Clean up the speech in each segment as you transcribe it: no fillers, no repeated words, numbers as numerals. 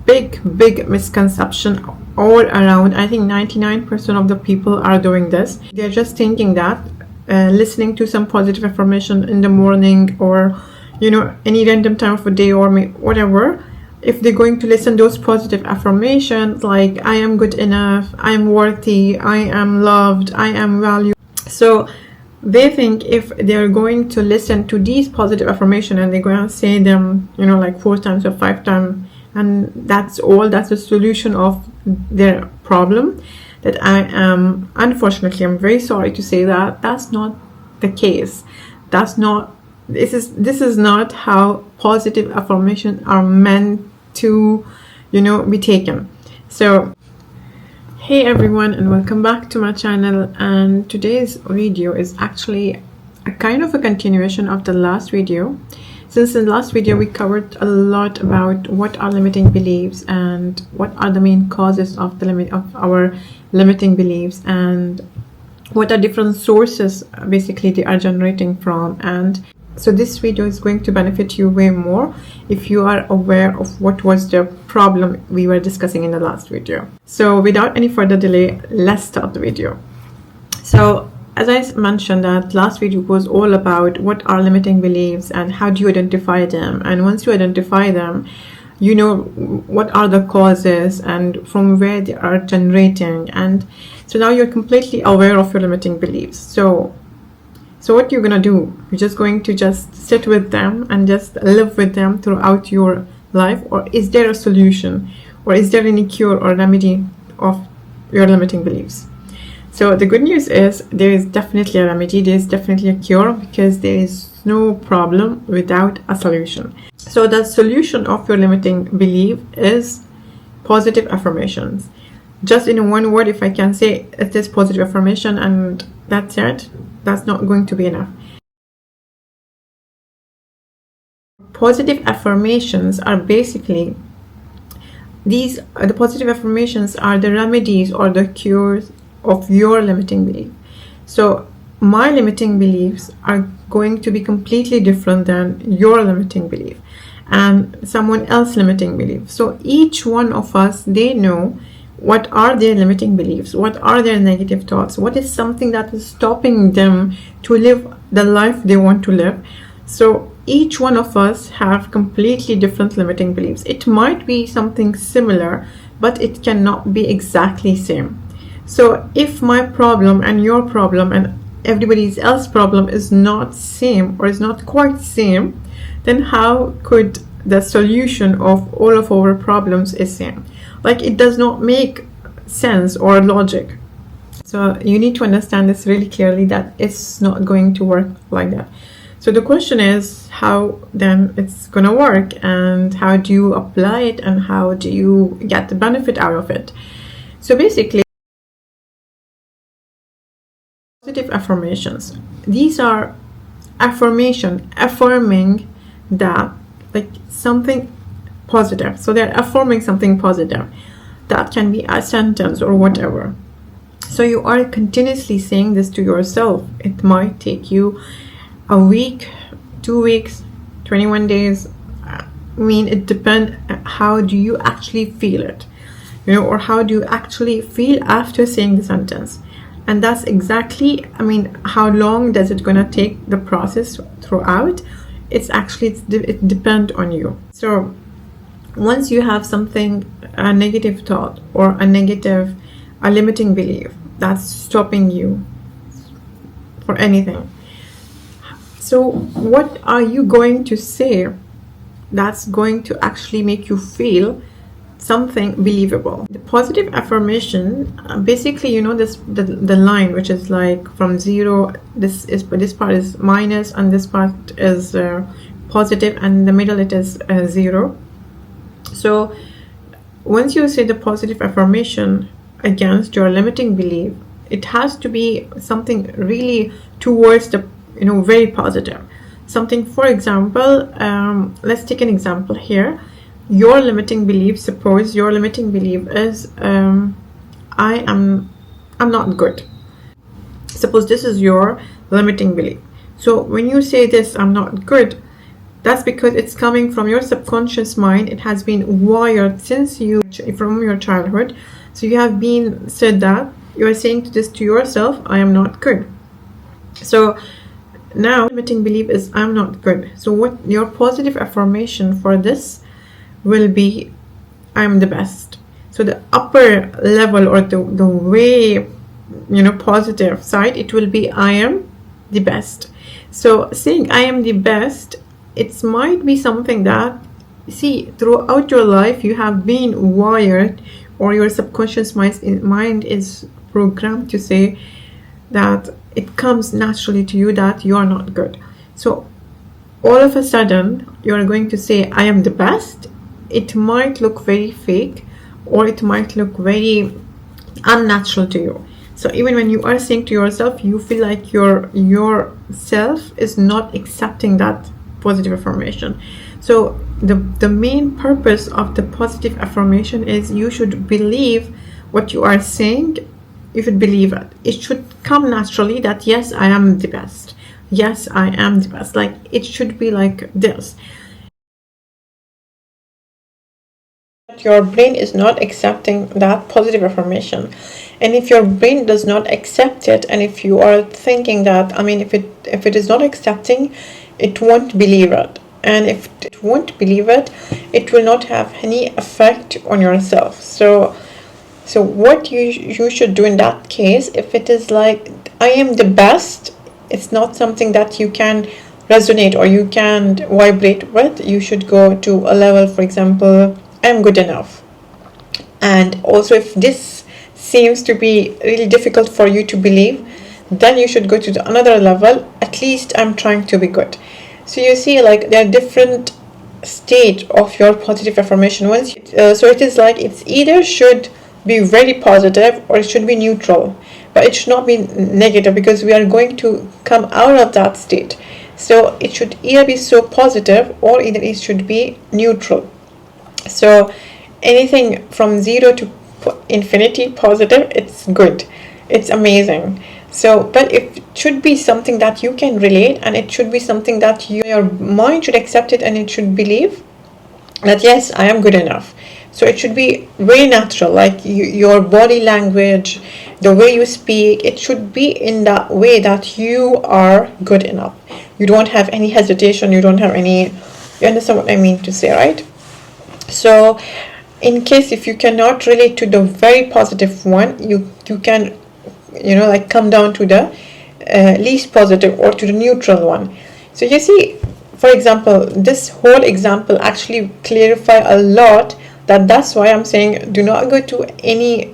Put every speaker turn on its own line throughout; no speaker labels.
Big misconception all around. I think 99% of the people are doing this. They're just thinking that listening to some positive affirmation in the morning, or any random time of the day, or whatever, if they're going to listen those positive affirmations like I am good enough, I am worthy, I am loved, I am valued. So they think if they're going to listen to these positive affirmations and they're going to say them like 4 times or 5 times, and that's the solution of their problem, that I am, unfortunately, I'm very sorry to say that that's not the case. This is not how positive affirmations are meant to be taken. So hey everyone, and welcome back to my channel. And today's video is actually a kind of a continuation of the last video. Since in the last video we covered a lot about what are limiting beliefs and what are the main causes of our limiting beliefs, and what are different sources basically they are generating from. And so this video is going to benefit you way more if you are aware of what was the problem we were discussing in the last video. So without any further delay, let's start the video. So as I mentioned, that last video was all about what are limiting beliefs and how do you identify them. And once you identify them, you know what are the causes and from where they are generating. And so now you're completely aware of your limiting beliefs. So what you're gonna do, you're just going to just sit with them and just live with them throughout your life? Or is there a solution, or is there any cure or remedy of your limiting beliefs? So the good news is there is definitely a remedy, there is definitely a cure, because there is no problem without a solution. So the solution of your limiting belief is positive affirmations. Just in one word, if I can say it is positive affirmation and that's it, that's not going to be enough. Positive affirmations are basically the positive affirmations are the remedies or the cures of your limiting belief. So my limiting beliefs are going to be completely different than your limiting belief and someone else's limiting belief. So each one of us, they know what are their limiting beliefs, what are their negative thoughts, what is something that is stopping them to live the life they want to live. So each one of us have completely different limiting beliefs. It might be something similar, but it cannot be exactly same. So if my problem and your problem and everybody else's problem is not same, or is not quite same, then how could the solution of all of our problems is same? Like, it does not make sense or logic. So you need to understand this really clearly, that it's not going to work like that. So the question is, how then it's gonna work, and how do you apply it, and how do you get the benefit out of it? So basically, positive affirmations, these are affirming that, like, something positive. So they're affirming something positive. That can be a sentence or whatever. So you are continuously saying this to yourself. It might take you a week, 2 weeks, 21 days. I mean, it depends. How do you actually feel it, or how do you actually feel after saying the sentence? And that's exactly, I mean, how long does it gonna take the process throughout? It depends on you. So once you have something, a negative thought or a limiting belief that's stopping you for anything, so what are you going to say that's going to actually make you feel something believable? The positive affirmation, basically, the line which is like from 0, this part is minus and this part is positive, and in the middle it is 0. So once you say the positive affirmation against your limiting belief, it has to be something really towards the very positive something. For example, let's take an example here. Your limiting belief, suppose your limiting belief is I'm not good. Suppose this is your limiting belief. So when you say this, I'm not good, That's because it's coming from your subconscious mind. It has been wired since you from your childhood. So you have been said that you are saying this to yourself, I am not good. So now limiting belief is I'm not good. So what your positive affirmation for this will be, I'm the best. So the upper level, or the way, positive side, it will be I am the best. So saying I am the best, it might be something that, see, throughout your life you have been wired, or your subconscious mind is programmed to say that it comes naturally to you that you are not good. So all of a sudden you are going to say I am the best. It might look very fake, or it might look very unnatural to you. So even when you are saying to yourself, you feel like your self is not accepting that positive affirmation. So the main purpose of the positive affirmation is you should believe what you are saying. You should believe it. It should come naturally that yes, I am the best. Yes, I am the best. Like, it should be like this. Your brain is not accepting that positive affirmation, and if your brain does not accept it, and if you are thinking that, if it is not accepting, it won't believe it, and if it won't believe it, it will not have any effect on yourself. So what you should do in that case, if it is like I am the best, it's not something that you can resonate or you can vibrate with. You should go to a level, for example, I'm good enough. And also, if this seems to be really difficult for you to believe, then you should go to another level. At least I'm trying to be good. So you see, like, there are different stage of your positive affirmation. So it is like, it's either should be very positive or it should be neutral, but it should not be negative, because we are going to come out of that state. So it should either be so positive, or either it should be neutral. So anything from 0 to infinity positive, it's good, it's amazing. So, but it should be something that you can relate, and it should be something that your mind should accept it, and it should believe that yes, I am good enough. So it should be very natural, like your body language, the way you speak, it should be in that way that you are good enough. You don't have any hesitation, you don't have any, you understand what I mean to say, right? So in case if you cannot relate to the very positive one, you can, like, come down to the least positive or to the neutral one. So you see, for example, this whole example actually clarify a lot. That's why I'm saying, do not go to any,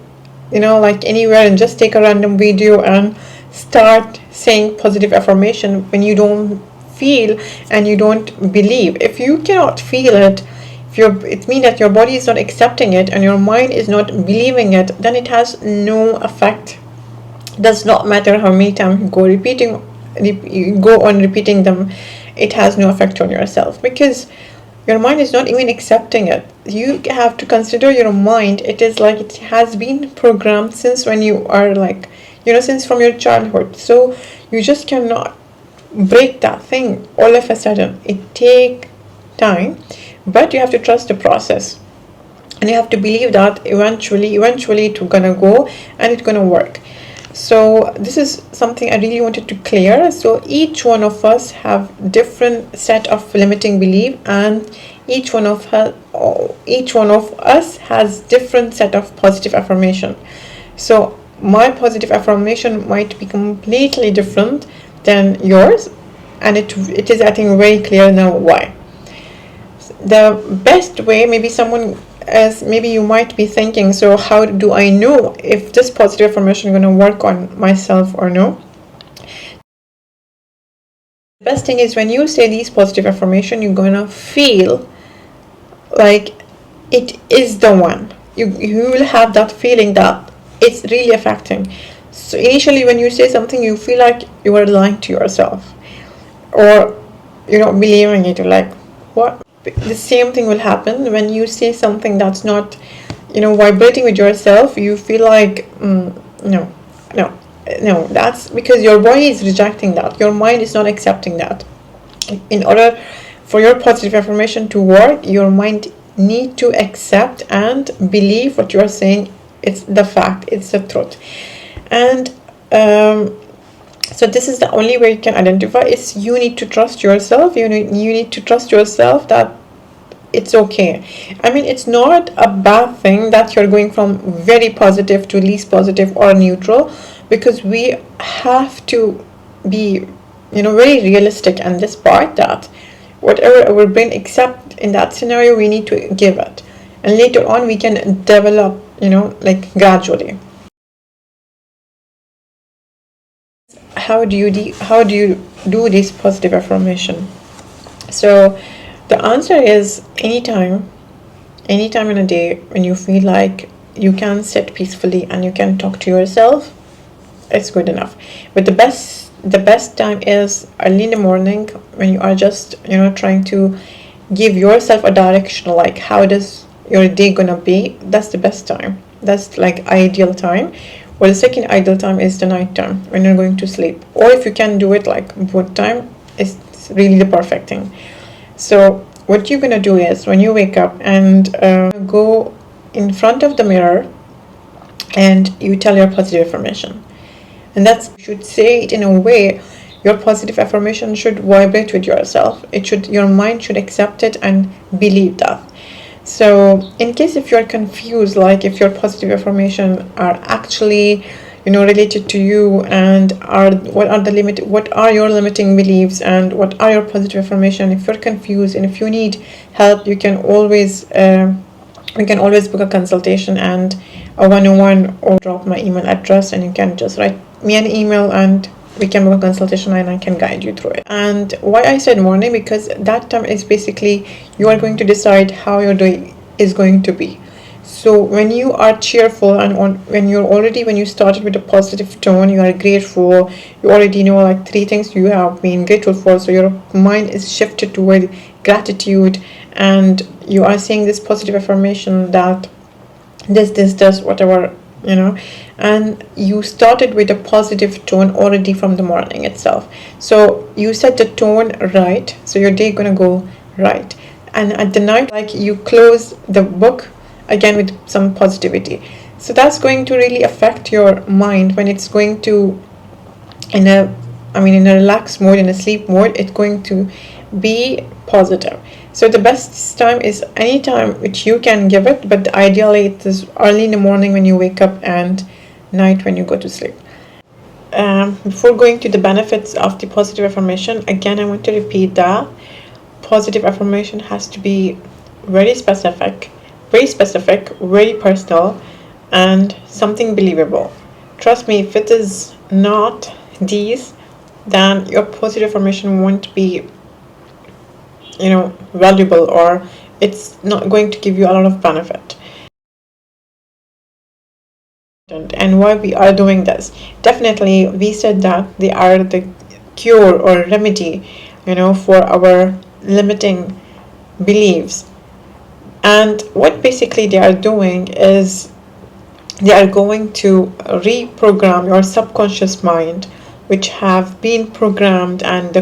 like anywhere and just take a random video and start saying positive affirmation when you don't feel and you don't believe. If you cannot feel it, it means that your body is not accepting it and your mind is not believing it, then it has no effect. Does not matter how many times you go on repeating them, it has no effect on yourself, because your mind is not even accepting it. You have to consider your mind. It is like it has been programmed since when you are like, since from your childhood. So you just cannot break that thing all of a sudden. It takes time, but you have to trust the process, and you have to believe that eventually it's gonna go and it's gonna work. So this is something I really wanted to clear. So each one of us have different set of limiting belief, and each one of us has different set of positive affirmation. So my positive affirmation might be completely different than yours, and it is, I think, very clear now why. The best way, maybe you might be thinking, so how do I know if this positive affirmation is going to work on myself or no? The best thing is, when you say these positive affirmation, you're going to feel like it is the one. You will have that feeling that it's really affecting. So initially when you say something, you feel like you are lying to yourself, or you're not believing it. You're like, what? The same thing will happen when you say something that's not, vibrating with yourself. You feel like, no, that's because your body is rejecting that. Your mind is not accepting that. In order For your positive affirmation to work, your mind need to accept and believe what you are saying. It's the fact, it's the truth. And so this is the only way you can identify. Is you need to trust yourself. You need to trust yourself that it's okay. I mean, it's not a bad thing that you're going from very positive to least positive or neutral, because we have to be, very realistic in this part, that whatever our brain accept in that scenario, we need to give it, and later on we can develop, gradually. How do you do this positive affirmation? So the answer is anytime in a day when you feel like you can sit peacefully and you can talk to yourself, it's good enough. But the best time is early in the morning, when you are just trying to give yourself a direction, like how does your day gonna be. That's the best time. That's like ideal time. Or the second ideal time is the night time, when you're going to sleep. Or if you can do it like both time, it's really the perfect thing. So what you're gonna do is, when you wake up and go in front of the mirror and you tell your positive affirmation. And that's, you should say it in a way, your positive affirmation should vibrate with yourself. Your mind should accept it and believe that. So in case if you're confused, like if your positive affirmation are actually related to you, and what are your limiting beliefs, and what are your positive affirmation, if you're confused and if you need help, you can always book a consultation and a one-on-one, or drop my email address, and you can just write me an email and we can book a consultation and I can guide you through it. And why I said morning, because that time is basically you are going to decide how your day is going to be. So when you are cheerful, and when you started with a positive tone, you are grateful, you already know like 3 things you have been grateful for, so your mind is shifted toward gratitude, and you are saying this positive affirmation that this whatever, and you started with a positive tone already from the morning itself. So you set the tone right, so your day gonna go right. And at the night, like, you close the book again with some positivity. So that's going to really affect your mind when it's going to in a relaxed mode, in a sleep mode. It's going to be positive. So the best time is any time which you can give it, but ideally it is early in the morning when you wake up, and night when you go to sleep. Before going to the benefits of the positive affirmation, again I want to repeat that positive affirmation has to be very specific, very personal, and something believable. Trust me, if it is not these, then your positive affirmation won't be valuable, or it's not going to give you a lot of benefit. And why we are doing this, definitely we said that they are the cure or remedy for our limiting beliefs. And what basically they are doing is they are going to reprogram your subconscious mind, which have been programmed, and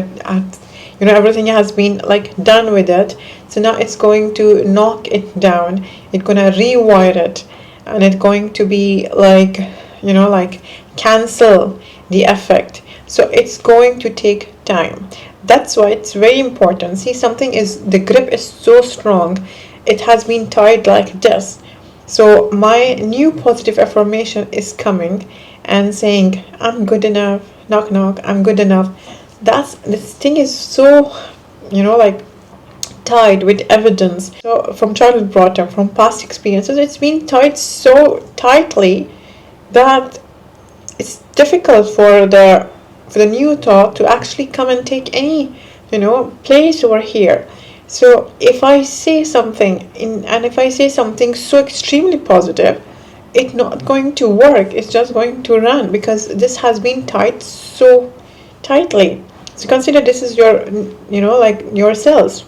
everything has been like done with it. So now it's going to knock it down, it's gonna rewire it, and it's going to be like cancel the effect. So it's going to take time. That's why it's very important. See, the grip is so strong, it has been tied like this. So my new positive affirmation is coming and saying, I'm good enough, knock knock, I'm good enough. This thing is so tied with evidence. So from childhood brought up, from past experiences, it's been tied so tightly that it's difficult for the new thought to actually come and take any place over here. So if I say something if I say something so extremely positive, it's not going to work. It's just going to run, because this has been tied so tightly. So consider this is your your cells.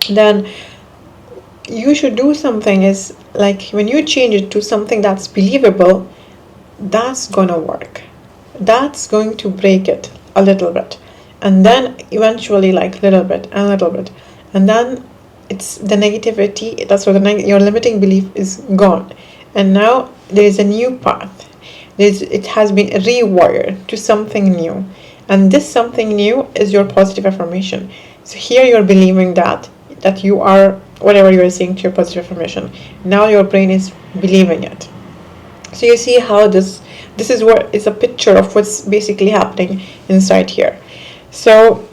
Then you should do something is like, when you change it to something that's believable, that's gonna work. That's going to break it a little bit, and then eventually little bit and little bit, and then it's the negativity, that's what your limiting belief is gone, and now there is a new path. It has been rewired to something new, and this something new is your positive affirmation. So here you're believing that you are whatever you are saying to your positive affirmation. Now your brain is believing it. So you see how this is what is a picture of what's basically happening inside here. So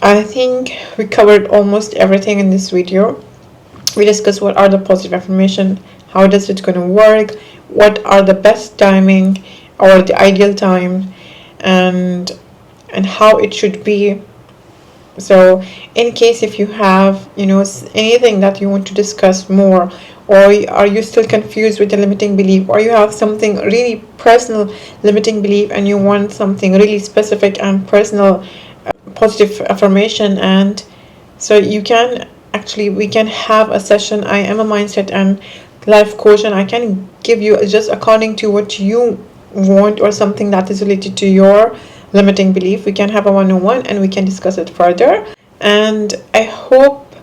I think we covered almost everything in this video. We discussed what are the positive affirmation, how does it going to work, what are the best timing or the ideal time, and how it should be. So in case if you have anything that you want to discuss more, or are you still confused with the limiting belief, or you have something really personal limiting belief and you want something really specific and personal positive affirmation, and so you can actually, we can have a session. I am a mindset and life coach, and I can give you just according to what you want or something that is related to your limiting belief. We can have a one-on-one and we can discuss it further. And I hope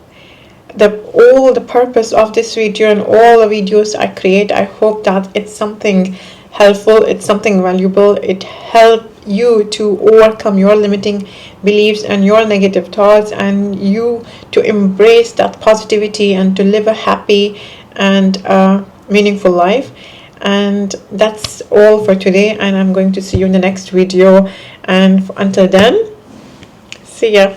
that all the purpose of this video and all the videos I create, I hope that it's something helpful, it's something valuable, it helps you to overcome your limiting beliefs and your negative thoughts, and you to embrace that positivity and to live a happy and meaningful life. And that's all for today, and I'm going to see you in the next video, and until then, see ya.